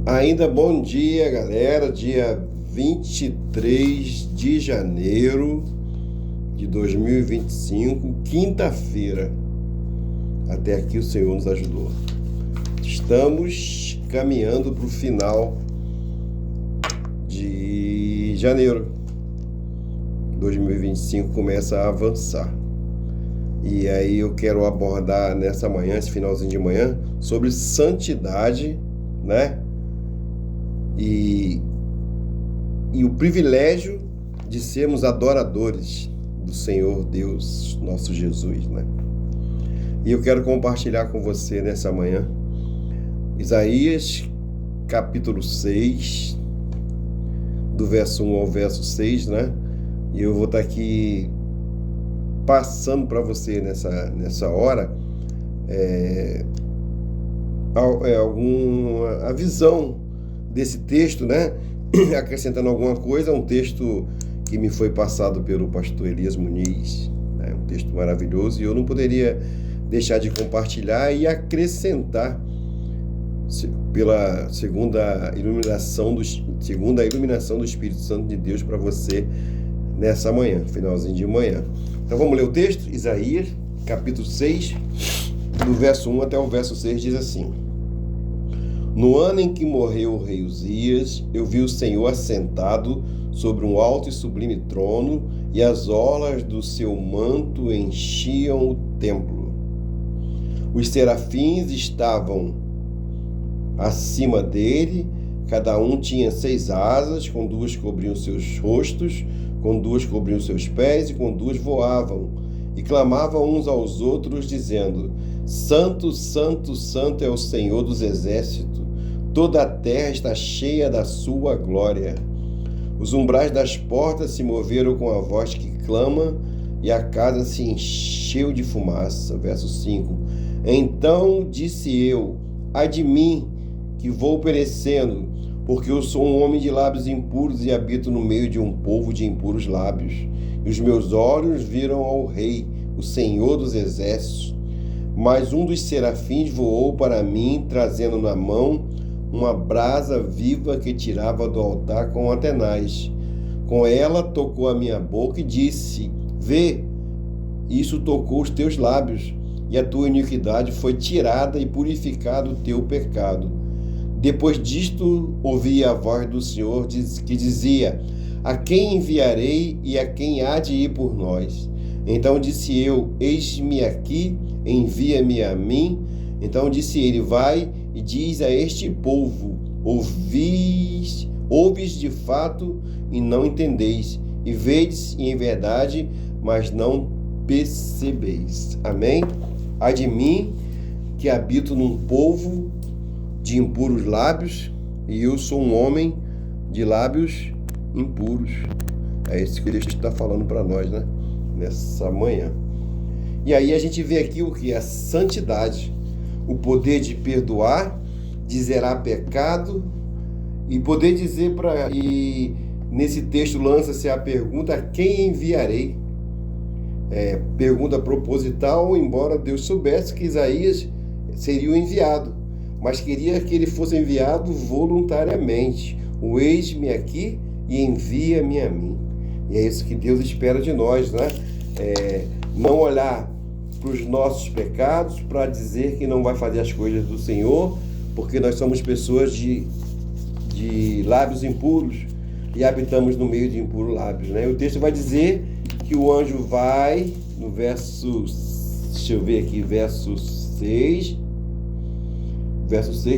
Ainda bom dia, galera. Dia 23 de janeiro de 2025, quinta-feira. Até aqui o Senhor nos ajudou. Estamos caminhando para o final de janeiro. 2025 começa a avançar. E aí eu quero abordar nessa manhã, esse finalzinho de manhã, sobre santidade, né? E o privilégio de sermos adoradores do Senhor Deus, nosso Jesus, né? E eu quero compartilhar com você nessa manhã Isaías, capítulo 6, do verso 1 ao verso 6, né? E eu vou estar aqui passando para você nessa hora a visão desse texto, né? Acrescentando alguma coisa, um texto que me foi passado pelo pastor Elias Muniz, né? Um texto maravilhoso, e eu não poderia deixar de compartilhar e acrescentar pela segunda iluminação do Espírito Santo de Deus para você nessa manhã, finalzinho de manhã. Então vamos ler o texto? Isaías, capítulo 6, do verso 1 até o verso 6, diz assim: No ano em que morreu o rei Uzias, eu vi o Senhor assentado sobre um alto e sublime trono, e as orlas do seu manto enchiam o templo. Os serafins estavam acima dele, cada um tinha 6 asas, com 2 cobriam seus rostos, com 2 cobriam seus pés, e com 2 voavam, e clamavam uns aos outros, dizendo: Santo, Santo, Santo é o Senhor dos exércitos, toda a terra está cheia da sua glória. Os umbrais das portas se moveram com a voz que clama, e a casa se encheu de fumaça. Verso 5. Então disse eu: ai de mim, que vou perecendo, porque eu sou um homem de lábios impuros e habito no meio de um povo de impuros lábios. E os meus olhos viram ao Rei, o Senhor dos exércitos. Mas um dos serafins voou para mim, trazendo na mão uma brasa viva que tirava do altar com tenaz. Com ela tocou a minha boca e disse: Vê, isso tocou os teus lábios, e a tua iniquidade foi tirada e purificado o teu pecado. Depois disto, ouvi a voz do Senhor que dizia: A quem enviarei e a quem há de ir por nós? Então disse eu: Eis-me aqui, envia-me a mim. Então disse ele: Vai e diz a este povo: ouvis de fato e não entendeis, e vedes em verdade, mas não percebeis. Amém? Ai de mim, que habito num povo de impuros lábios, e eu sou um homem de lábios impuros. É isso que o texto está falando para nós, né? Nessa manhã. E aí a gente vê aqui o que? A santidade, o poder de perdoar, de zerar pecado, e poder dizer e nesse texto lança-se a pergunta: a quem enviarei? Pergunta proposital, embora Deus soubesse que Isaías seria o enviado, mas queria que ele fosse enviado voluntariamente. O eis-me aqui e envia-me a mim. E é isso que Deus espera de nós, né? Não olhar para os nossos pecados para dizer que não vai fazer as coisas do Senhor, porque nós somos pessoas de lábios impuros e habitamos no meio de impuros lábios, né? O texto vai dizer que o anjo vai, no verso, deixa eu ver aqui, verso 6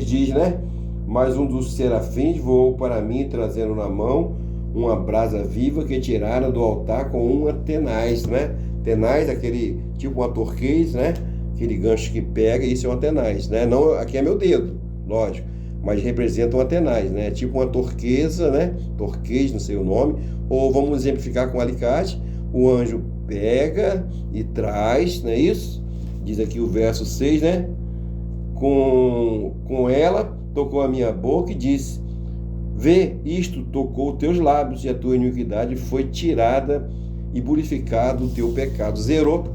diz, né? Mas um dos serafins voou para mim, trazendo na mão uma brasa viva que tiraram do altar com uma tenaz, né? Tenaz, aquele tipo uma torquês, né? Aquele gancho que pega, isso é uma tenaz, né? Não, aqui é meu dedo, lógico, mas representa uma tenaz, né? Tipo uma torquesa, né? Torquês, não sei o nome, ou vamos exemplificar com alicate. O anjo pega e traz, não é isso? Diz aqui o verso 6, né? Com ela tocou a minha boca e disse: Vê, isto tocou os teus lábios, e a tua iniquidade foi tirada e purificado o teu pecado. Zerou.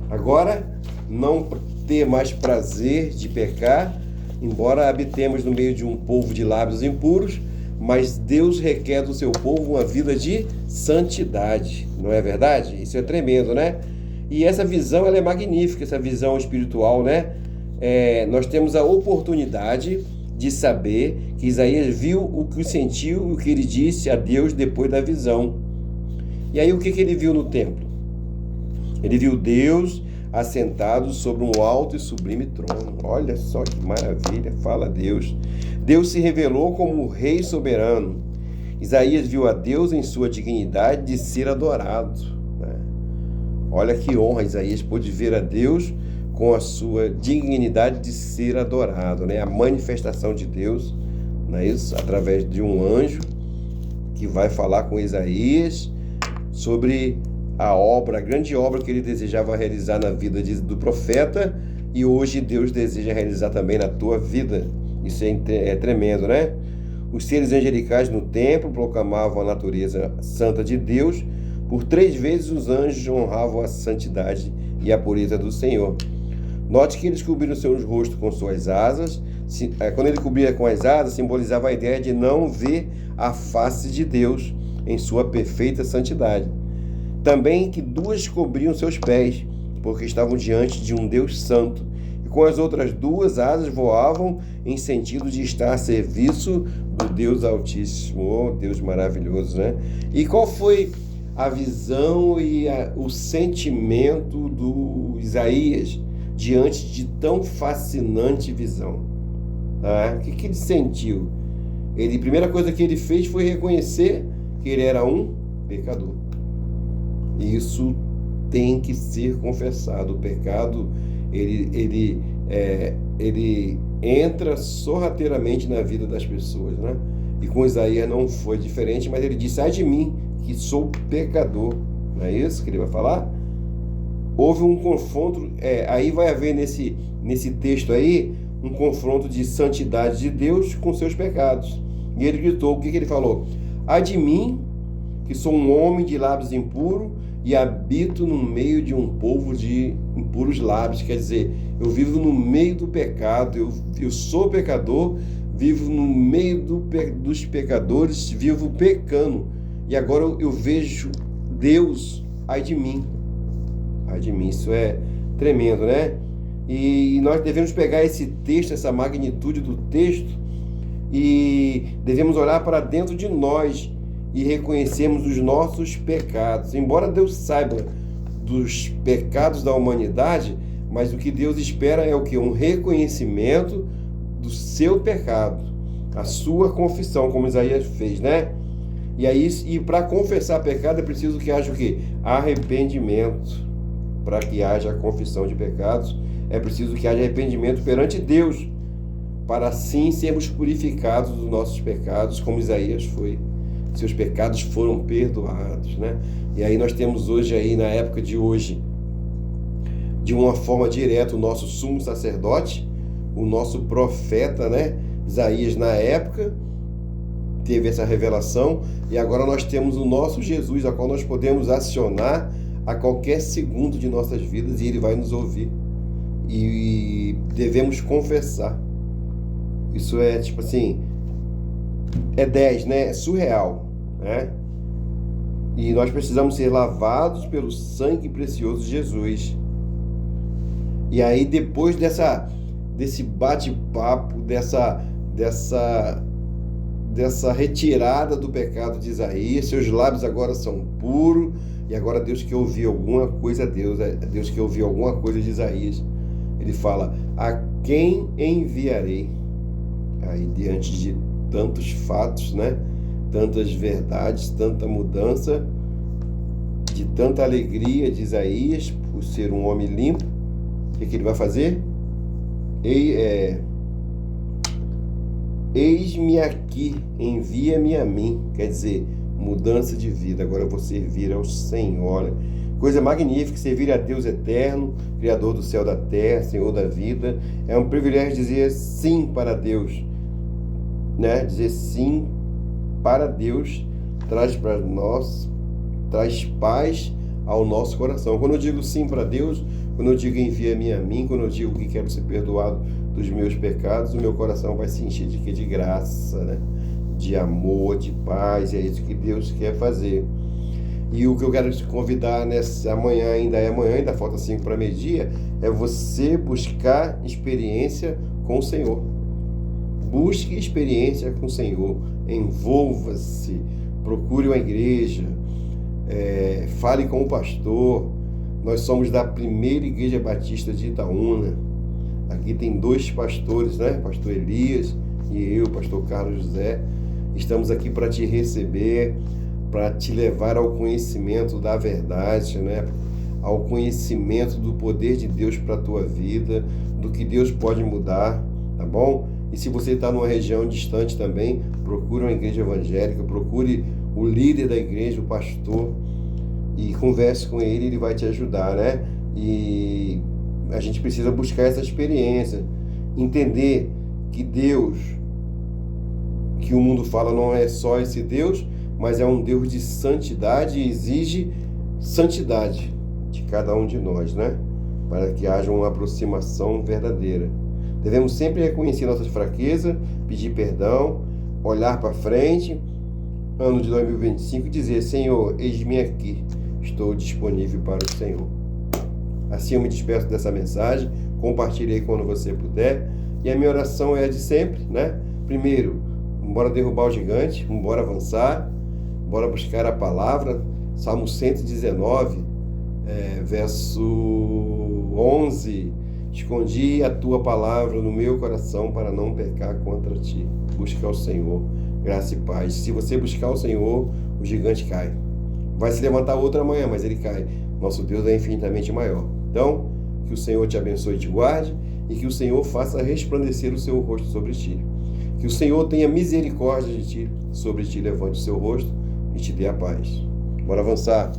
Agora, não ter mais prazer de pecar, Embora habitemos no meio de um povo de lábios impuros, mas Deus requer do seu povo uma vida de santidade, não é verdade? Isso é tremendo, né? E essa visão, ela é magnífica, essa visão espiritual, né? Nós temos a oportunidade de saber que Isaías viu o que sentiu e o que ele disse a Deus depois da visão. E aí o que ele viu no templo? Ele viu Deus assentado sobre um alto e sublime trono. Olha só que maravilha, fala Deus. Deus se revelou como o Rei soberano. Isaías viu a Deus em sua dignidade de ser adorado, né? Olha que honra, Isaías pôde ver a Deus com a sua dignidade de ser adorado, né? A manifestação de Deus, não é isso? Através de um anjo que vai falar com Isaías sobre a grande obra que ele desejava realizar na vida do profeta, e hoje Deus deseja realizar também na tua vida. Isso é tremendo, né? Os seres angelicais no templo proclamavam a natureza santa de Deus. Por 3 vezes os anjos honravam a santidade e a pureza do Senhor. Note que eles cobriram seus rostos com suas asas. Quando ele cobria com as asas, simbolizava a ideia de não ver a face de Deus em sua perfeita santidade. Também que 2 cobriam seus pés, porque estavam diante de um Deus santo. E com as outras 2 asas voavam em sentido de estar a serviço do Deus Altíssimo. Oh, Deus maravilhoso, né? E qual foi a visão e o sentimento do Isaías diante de tão fascinante visão? O que ele sentiu? A primeira coisa que ele fez foi reconhecer que ele era um pecador. E isso tem que ser confessado. O pecado, ele entra sorrateiramente na vida das pessoas, né? E com Isaías não foi diferente, mas ele disse: ai de mim, que sou pecador. Não é isso que ele vai falar? Houve um confronto, aí vai haver nesse texto aí, um confronto de santidade de Deus com seus pecados. E ele gritou, o que ele falou? Ai de mim, que sou um homem de lábios impuros e habito no meio de um povo de impuros lábios. Quer dizer, eu vivo no meio do pecado, eu sou pecador, vivo no meio dos pecadores, vivo pecando. E agora eu vejo Deus, ai de mim. Ai de mim, isso é tremendo, né? E nós devemos pegar esse texto, essa magnitude do texto, e devemos olhar para dentro de nós e reconhecermos os nossos pecados. Embora Deus saiba dos pecados da humanidade, mas o que Deus espera é o quê? Um reconhecimento do seu pecado, a sua confissão, como Isaías fez, né? E para confessar pecado é preciso que haja o quê? Arrependimento. Para que haja a confissão de pecados, é preciso que haja arrependimento perante Deus, para assim sermos purificados dos nossos pecados, como Isaías foi. Seus pecados foram perdoados, né? E aí nós temos hoje, aí na época de hoje, de uma forma direta, o nosso sumo sacerdote, o nosso profeta, né? Isaías, na época, teve essa revelação, e agora nós temos o nosso Jesus, a qual nós podemos acionar a qualquer segundo de nossas vidas, e ele vai nos ouvir. E devemos confessar. Isso é tipo assim, é 10, né? É surreal, né? E nós precisamos ser lavados pelo sangue precioso de Jesus. E aí, depois desse bate-papo, dessa retirada do pecado de Isaías, seus lábios agora são puros, e agora Deus quer ouvir alguma coisa Deus quer ouvir alguma coisa de Isaías. Ele fala: a quem enviarei? Aí, diante de tantos fatos, né? Tantas verdades, tanta mudança, de tanta alegria de Isaías por ser um homem limpo, o que ele vai fazer? Eis-me aqui, envia-me a mim. Quer dizer, mudança de vida. Agora eu vou servir ao Senhor. Olha, coisa magnífica, servir a Deus eterno, Criador do céu e da terra, Senhor da vida. É um privilégio dizer sim para Deus, né? Dizer sim para Deus traz para nós, traz paz ao nosso coração. Quando eu digo sim para Deus, quando eu digo envia-me a mim, quando eu digo que quero ser perdoado dos meus pecados, o meu coração vai se encher de quê? De graça, né? De amor, de paz, é isso que Deus quer fazer. E o que eu quero te convidar nessa manhã, ainda falta 5 para meio-dia, é você buscar experiência com o Senhor. Busque experiência com o Senhor, envolva-se, procure uma igreja, fale com o pastor. Nós somos da primeira igreja batista de Itaúna. Aqui tem 2 pastores, né? Pastor Elias e eu, pastor Carlos José. Estamos aqui para te receber, para te levar ao conhecimento da verdade, né? Ao conhecimento do poder de Deus para a tua vida, do que Deus pode mudar, tá bom? E se você está numa região distante também, procure uma igreja evangélica, procure o líder da igreja, o pastor, e converse com ele, ele vai te ajudar, né? E a gente precisa buscar essa experiência, entender que Deus, que o mundo fala, não é só esse Deus, mas é um Deus de santidade e exige santidade de cada um de nós, né? Para que haja uma aproximação verdadeira. Devemos sempre reconhecer nossas fraquezas, pedir perdão, olhar para frente, ano de 2025, e dizer: Senhor, eis-me aqui, estou disponível para o Senhor. Assim eu me despeço dessa mensagem, compartilhe aí quando você puder, e a minha oração é a de sempre, né? Primeiro, bora derrubar o gigante, bora avançar, bora buscar a palavra. Salmo 119, verso 11: escondi a tua palavra no meu coração para não pecar contra ti. Busca o Senhor, graça e paz. Se você buscar o Senhor, o gigante cai. Vai se levantar outro amanhã, mas ele cai. Nosso Deus é infinitamente maior. Então, que o Senhor te abençoe e te guarde, e que o Senhor faça resplandecer o seu rosto sobre ti. Que o Senhor tenha misericórdia de ti, sobre ti, levante o seu rosto e te dê a paz. Bora avançar.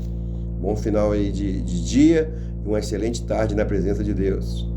Bom final aí de dia e uma excelente tarde na presença de Deus.